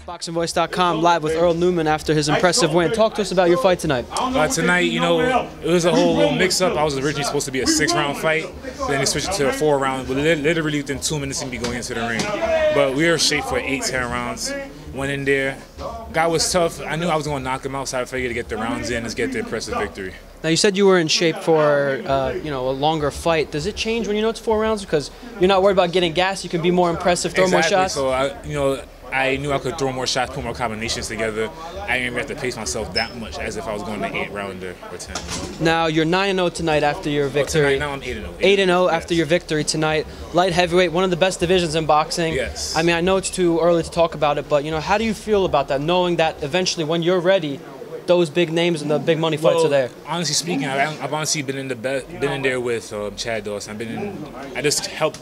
ThaBoxingvoice.com live with Earl Newman after his impressive win. Talk to us about your fight tonight. Tonight, you know, it was a whole little mix-up. I was originally supposed to be a 6-round fight, then they switched it to a 4-round, but literally within 2 minutes of me going into the ring. But we were shaped for 8-10 rounds. Went in there. Guy was tough. I knew I was going to knock him out, so I figured to get the rounds in, let's get the impressive victory. Now, you said you were in shape for you know, a longer fight. Does it change when you know it's 4 rounds? Because you're not worried about getting gas. You can be more impressive, throw more shots. So I knew I could throw more shots, put more combinations together. I didn't even have to pace myself that much as if I was going to 8-rounder or 10. Now, you're 9-0 tonight after your victory. Tonight, now I'm 8-0. 8-0 after your victory tonight. Light heavyweight, one of the best divisions in boxing. Yes. I mean, I know it's too early to talk about it, but, you know, how do you feel about that, knowing that eventually when you're ready, those big names and the big money fights are there? Honestly speaking, I've honestly been in there with Chad Dawson. I just helped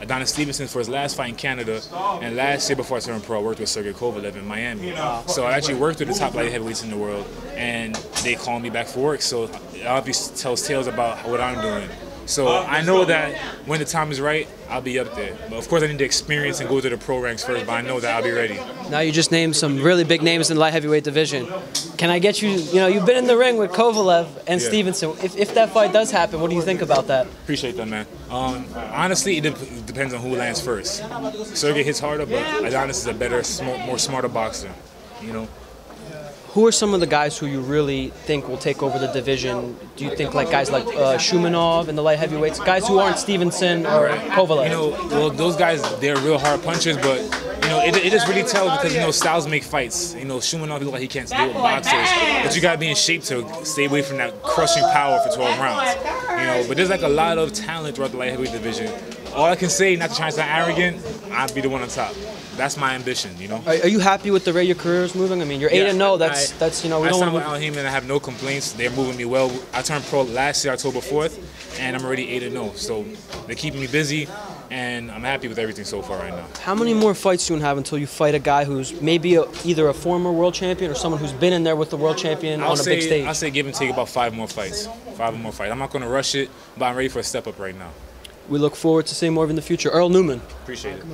Adonis Stevenson for his last fight in Canada, and last year before I turned pro, I worked with Sergey Kovalev in Miami. So I actually worked with the top light heavyweights in the world, and they called me back for work. So it obviously tells tales about what I'm doing. So I know that when the time is right, I'll be up there. But of course, I need to experience and go to the pro ranks first, but I know that I'll be ready. Now you just named some really big names in the light heavyweight division. Can I get you, you know, you've been in the ring with Kovalev and Stevenson. If that fight does happen, what do you think about that? Appreciate that, man. Honestly, it depends on who lands first. Sergey hits harder, but Adonis is a better, more smarter boxer, you know. Who are some of the guys who you really think will take over the division? Do you think like guys like Shumanov in the light heavyweights, guys who aren't Stevenson or Kovalev? You know, well, those guys, they're real hard punchers, but you know, it just really tells because you know styles make fights. You know, Shumanov looks like he can't deal with boxers, but you gotta be in shape to stay away from that crushing power for 12 rounds. You know, but there's like a lot of talent throughout the light heavyweight division. All I can say, not to try to sound arrogant, I'll be the one on top. That's my ambition, you know. Are you happy with the way your career is moving? I mean, you're 8-0. That's you know. I signed with Earl Newman. I have no complaints. They're moving me well. I turned pro last year, October 4th, and I'm already 8-0. So they're keeping me busy, and I'm happy with everything so far right now. How many more fights do you have until you fight a guy who's maybe either a former world champion or someone who's been in there with the world champion on a big stage? I'll say give and take about 5 more fights. 5 more fights. I'm not going to rush it, but I'm ready for a step up right now. We look forward to seeing more of in the future. Earl Newman. Appreciate it.